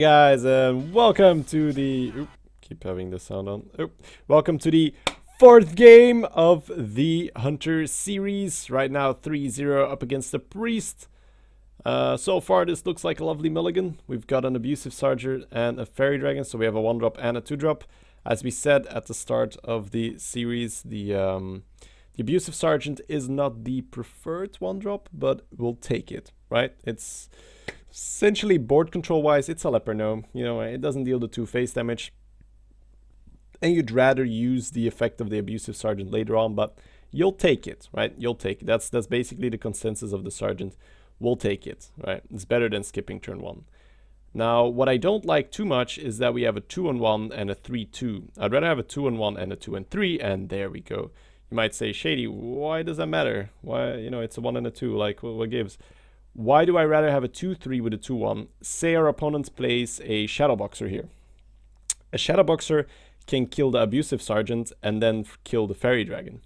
Guys, and welcome to the keep having the sound on. Welcome to the fourth game of the Hunter series. Right now 3-0 up against the Priest. So far this looks like a lovely mulligan. We've got an Abusive Sergeant and a Fairy Dragon, so we have a 1-drop and a 2-drop. As we said at the start of the series, the Abusive Sergeant is not the preferred 1-drop, but we'll take it, right? It's essentially, board control wise, it's a leper gnome. You know, it doesn't deal the 2 face damage. And you'd rather use the effect of the Abusive Sergeant later on, but you'll take it, right? You'll take it. That's basically the consensus of the Sergeant. We'll take it, right? It's better than skipping turn 1. Now, what I don't like too much is that we have a 2-on-1 and a 3-2. I'd rather have a 2-on-1 and a 2-and-3, and there we go. You might say, Shady, why does that matter? Why, you know, it's a 1 and a 2, like, what gives? Why do I rather have a 2-3 with a 2-1? Say our opponent plays a Shadowboxer here. A Shadowboxer can kill the Abusive Sergeant and then kill the Fairy Dragon.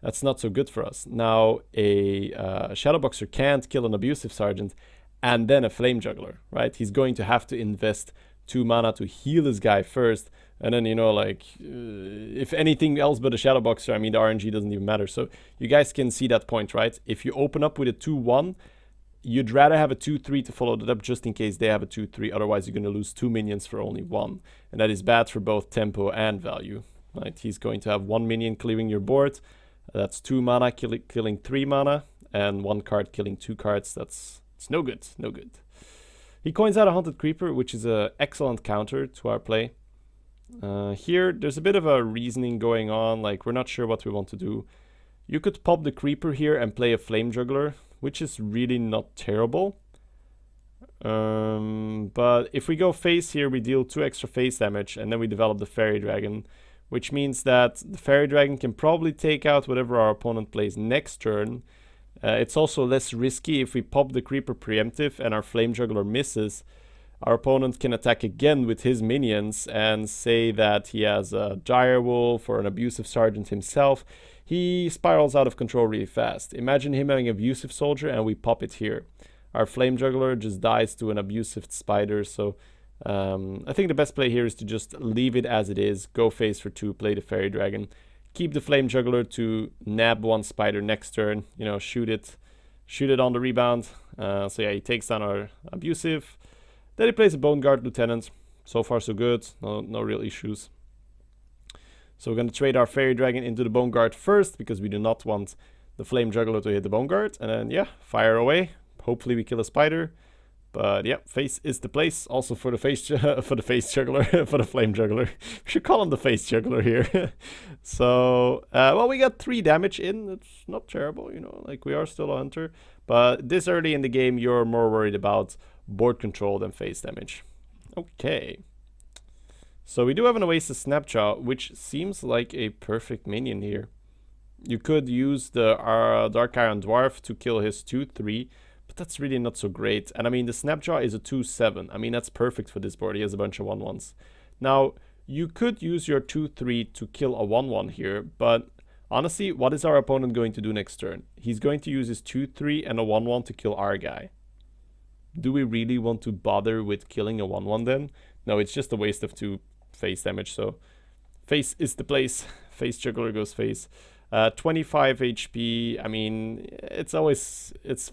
That's not so good for us. Now, a Shadowboxer can't kill an Abusive Sergeant and then a Flame Juggler, right? He's going to have to invest 2 mana to heal his guy first. And then, you know, like, if anything else but a Shadowboxer, I mean, the RNG doesn't even matter. So you guys can see that point, right? If you open up with a 2-1, you'd rather have a 2-3 to follow that up just in case they have a 2-3. Otherwise, you're going to lose 2 minions for only 1. And that is bad for both tempo and value. Right? He's going to have 1 minion clearing your board. That's 2 mana killing 3 mana. And 1 card killing 2 cards. It's no good. No good. He coins out a Haunted Creeper, which is an excellent counter to our play. Here, there's a bit of a reasoning going on. Like, we're not sure what we want to do. You could pop the Creeper here and play a Flame Juggler, which is really not terrible. But if we go face here, we deal 2 extra face damage, and then we develop the Fairy Dragon, which means that the Fairy Dragon can probably take out whatever our opponent plays next turn. It's also less risky if we pop the Creeper preemptive and our Flame Juggler misses. Our opponent can attack again with his minions and say that he has a Direwolf or an Abusive Sergeant himself. He spirals out of control really fast. Imagine him having Abusive Soldier and we pop it here. Our Flame Juggler just dies to an Abusive Spider, so I think the best play here is to just leave it as it is, go face for 2, play the Fairy Dragon, keep the Flame Juggler to nab 1 Spider next turn, you know, shoot it on the rebound. So yeah, he takes down our Abusive. Then he plays a Bone Guard Lieutenant. So far so good, no real issues. So we're going to trade our Fairy Dragon into the Bone Guard first, because we do not want the Flame Juggler to hit the Bone Guard. And then, yeah, fire away. Hopefully we kill a Spider. But yeah, face is the place. Also for the face juggler, for the Flame Juggler. We should call him the face juggler here. So, well, we got 3 damage in. It's not terrible, you know, like we are still a hunter. But this early in the game, you're more worried about board control than face damage. Okay. So we do have an Oasis Snapjaw, which seems like a perfect minion here. You could use the Dark Iron Dwarf to kill his 2-3, but that's really not so great. And I mean, the Snapjaw is a 2-7. I mean, that's perfect for this board. He has a bunch of 1-1s. Now, you could use your 2-3 to kill a 1-1 here, but honestly, what is our opponent going to do next turn? He's going to use his 2-3 and a 1-1 to kill our guy. Do we really want to bother with killing a 1-1 then? No, it's just a waste of 2 face damage, so face is the place. Face Juggler goes face. 25 HP, I mean, it's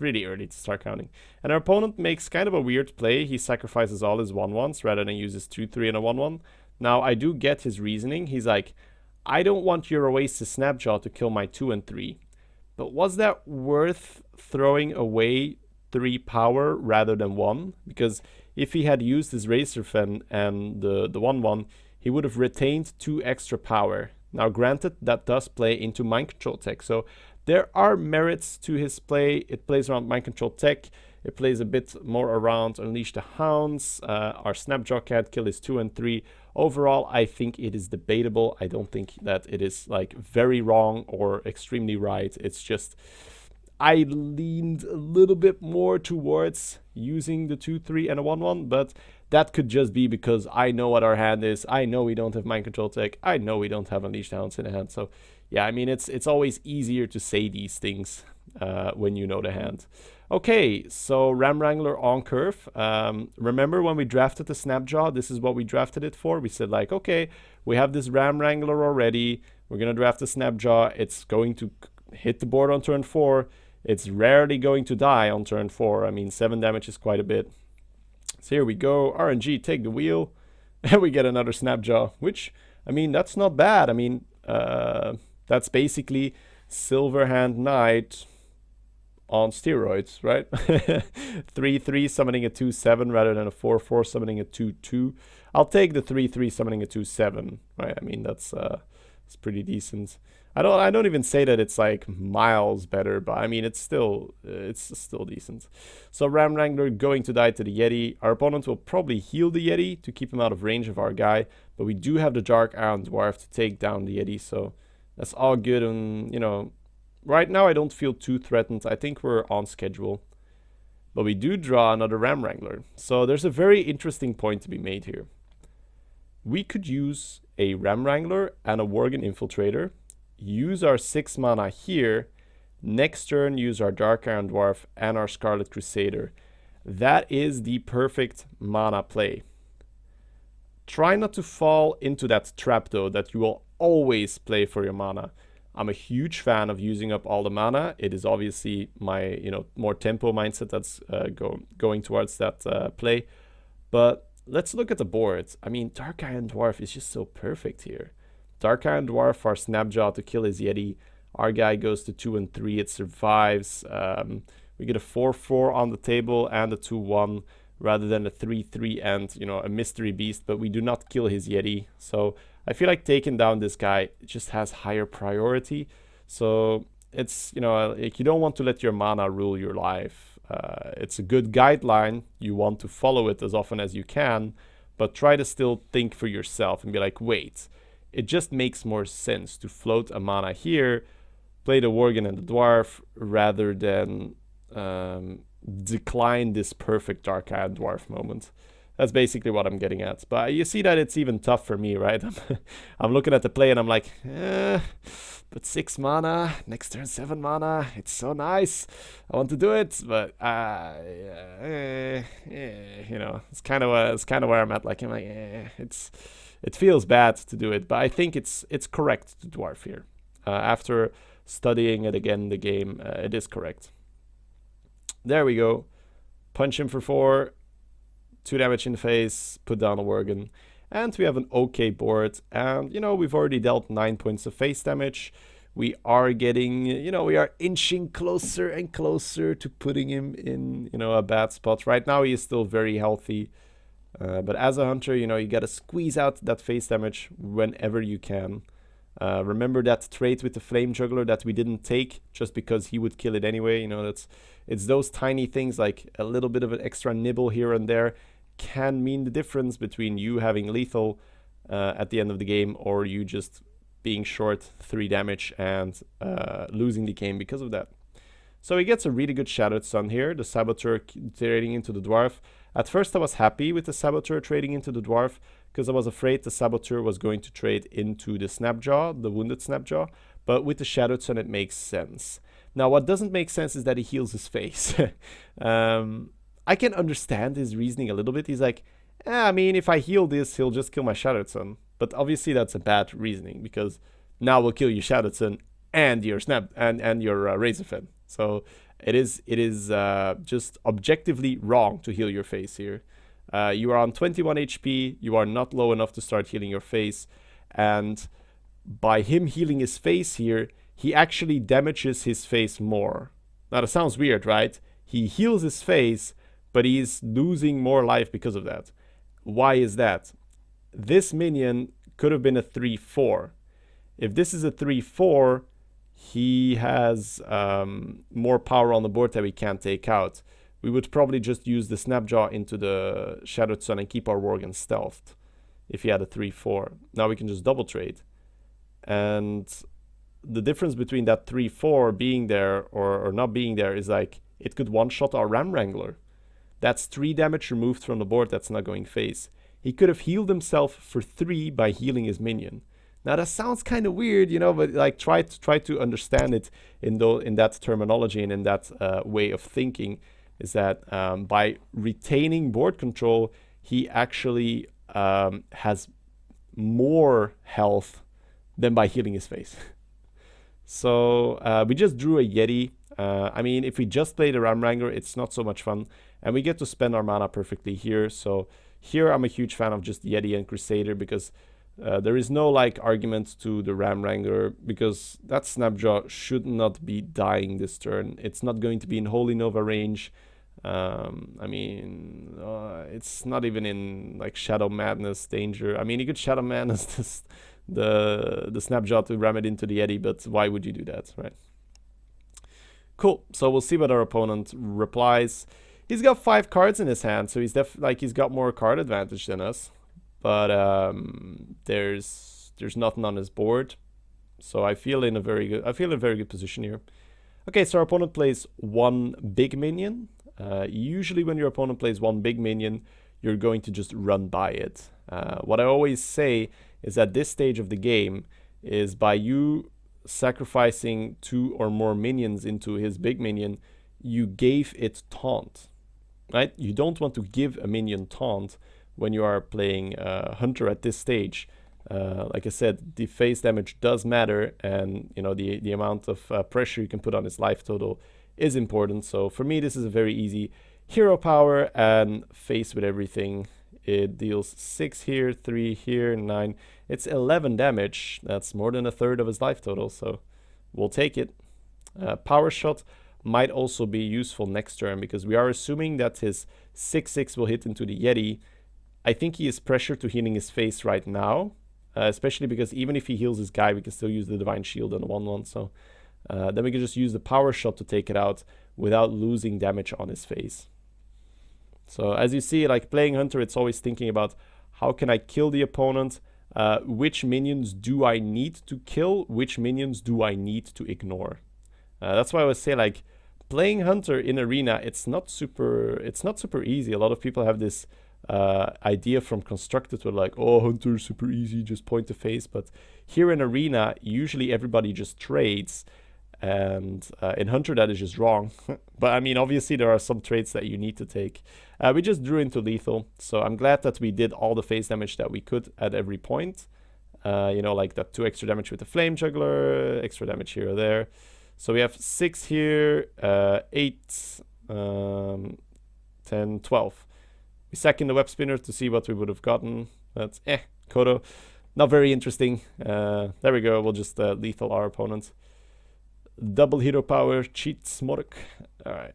really early to start counting. And our opponent makes kind of a weird play. He sacrifices all his 1-1s rather than uses 2-3 and a 1-1. Now, I do get his reasoning. He's like, I don't want your Oasis Snapjaw to kill my 2 and 3. But was that worth throwing away 3 power rather than 1? Because if he had used his Razor Fen and the 1-1, he would have retained 2 extra power. Now, granted, that does play into Mind Control tech, so there are merits to his play. It plays around Mind Control tech. It plays a bit more around Unleash the Hounds. Our Snapjaw can't kill his 2 and 3. Overall, I think it is debatable. I don't think that it is like very wrong or extremely right. It's just I leaned a little bit more towards using the 2-3 and a 1-1, but that could just be because I know what our hand is. I know we don't have Mind Control tech. I know we don't have Unleashed Hounds in the hand. So yeah, I mean, it's always easier to say these things when you know the hand. Okay, so Ram Wrangler on curve. Remember when we drafted the Snapjaw, this is what we drafted it for. We said like, okay, we have this Ram Wrangler already. We're going to draft the Snapjaw. It's going to hit the board on turn 4. It's rarely going to die on turn 4. I mean, 7 damage is quite a bit. So here we go. RNG, take the wheel. And we get another Snapjaw, which, I mean, that's not bad. I mean, that's basically Silverhand Knight on steroids, right? 3/3 summoning a 2/7 rather than a 4/4 summoning a 2/2. I'll take the 3/3 summoning a 2/7, right? I mean, that's it's pretty decent. I don't even say that it's like miles better, but I mean it's still decent. So Ram Wrangler going to die to the Yeti. Our opponent will probably heal the Yeti to keep him out of range of our guy, but we do have the Dark Iron Dwarf to take down the Yeti, so that's all good. And you know, right now I don't feel too threatened. I think we're on schedule. But we do draw another Ram Wrangler. So there's a very interesting point to be made here. We could use a Ram Wrangler and a Worgen Infiltrator, use our 6 mana here, next turn use our Dark Iron Dwarf and our Scarlet Crusader. That is the perfect mana play. Try not to fall into that trap though, that you will always play for your mana. I'm a huge fan of using up all the mana. It is obviously my, more tempo mindset that's going towards that play. But let's look at the board. I mean, Dark Iron Dwarf is just so perfect here. Dark Iron Dwarf, our Snapjaw to kill his Yeti. Our guy goes to 2 and 3. It survives. We get a 4/4 on the table and a 2/1 rather than a 3/3 and, a mystery beast. But we do not kill his Yeti. So I feel like taking down this guy just has higher priority. So it's, like you don't want to let your mana rule your life. It's a good guideline. You want to follow it as often as you can, but try to still think for yourself and be like, wait, it just makes more sense to float a mana here, play the Worgen and the Dwarf, rather than decline this perfect Dark Iron Dwarf moment. That's basically what I'm getting at. But you see that it's even tough for me, right? I'm looking at the play and I'm like, but 6 mana, next turn 7 mana. It's so nice. I want to do it, but it's kind of where I'm at. Like I'm like, it feels bad to do it, but I think it's correct to dwarf here. After studying it again, the game, it is correct. There we go. Punch him for 4. 2 damage in the face, put down a Worgen, and we have an okay board. And we've already dealt 9 points of face damage. We are getting, we are inching closer and closer to putting him in, a bad spot. Right now he is still very healthy, but as a hunter, you gotta squeeze out that face damage whenever you can. Remember that trait with the Flame Juggler that we didn't take just because he would kill it anyway. It's those tiny things, like a little bit of an extra nibble here and there can mean the difference between you having lethal at the end of the game or you just being short 3 damage and losing the game because of that. So he gets a really good Shadowed Sun here, the Saboteur trading into the Dwarf. At first I was happy with the Saboteur trading into the Dwarf because I was afraid the Saboteur was going to trade into the Snapjaw, the Wounded Snapjaw, but with the Shadowed Sun it makes sense. Now what doesn't make sense is that he heals his face. I can understand his reasoning a little bit. He's like, I mean, if I heal this, he'll just kill my Shadowed Sun. But obviously that's a bad reasoning because now we'll kill your Shadowed Sun and your and your Razorfen. So it is just objectively wrong to heal your face here. You are on 21 HP. You are not low enough to start healing your face. And by him healing his face here, he actually damages his face more. Now that sounds weird, right? He heals his face, but he's losing more life because of that. Why is that? This minion could have been a 3/4. If this is a 3/4, he has more power on the board that we can't take out. We would probably just use the Snapjaw into the Shadowed Sun and keep our Worgen stealthed if he had a 3/4. Now we can just double trade. And the difference between that 3/4 being there or not being there is like it could one-shot our Ram Wrangler. That's 3 damage removed from the board that's not going face. He could have healed himself for 3 by healing his minion. Now that sounds kind of weird, you know, but like try to understand it in that terminology and in that way of thinking. Is that by retaining board control, he actually has more health than by healing his face. So we just drew a Yeti. I mean, if we just play the Ram Wrangler, it's not so much fun. And we get to spend our mana perfectly here. So here I'm a huge fan of just Yeti and Crusader because there is no like argument to the Ram Wrangler because that Snapjaw should not be dying this turn. It's not going to be in Holy Nova range. I mean, it's not even in like Shadow Madness danger. I mean, you could Shadow Madness this, the Snapjaw to ram it into the Yeti, but why would you do that, right? Cool. So we'll see what our opponent replies. He's got 5 cards in his hand, so he's got more card advantage than us. But there's nothing on his board, so I feel in a very good position here. Okay, so our opponent plays 1 big minion. Usually when your opponent plays 1 big minion, you're going to just run by it. What I always say is at this stage of the game is by you sacrificing 2 or more minions into his big minion, you gave it taunt, right? You don't want to give a minion taunt when you are playing Hunter at this stage. Like I said, the face damage does matter, and you know the amount of pressure you can put on his life total is important. So for me, this is a very easy hero power and face with everything. It deals 6 here, 3 here, 9. It's 11 damage. That's more than a third of his life total, so we'll take it. Power shot might also be useful next turn because we are assuming that his 6/6 will hit into the Yeti. I think he is pressured to healing his face right now, especially because even if he heals his guy, we can still use the Divine Shield on the 1/1. So then we can just use the power shot to take it out without losing damage on his face. So as you see, like playing Hunter, it's always thinking about how can I kill the opponent? Which minions do I need to kill? Which minions do I need to ignore? That's why I would say like playing Hunter in Arena, it's not super easy. A lot of people have this idea from Constructed where like, oh, Hunter's super easy, just point the face. But here in Arena, usually everybody just trades. And in Hunter, that is just wrong. But I mean, obviously, there are some traits that you need to take. We just drew into lethal, so I'm glad that we did all the face damage that we could at every point. You know, like that 2 extra damage with the Flame Juggler, extra damage here or there. So we have 6 here, 8, 10, 12. We sack in the Web Spinner to see what we would have gotten. That's Kodo. Not very interesting. There we go. We'll just lethal our opponent. Double hero power, cheat Smork. All right.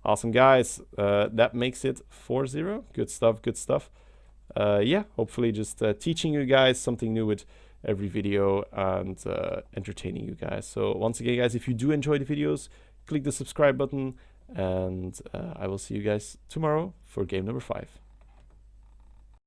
Awesome, guys. That makes it 4-0. Good stuff, good stuff. Yeah, hopefully just teaching you guys something new with every video and entertaining you guys. So once again, guys, if you do enjoy the videos, click the subscribe button, and I will see you guys tomorrow for game number 5.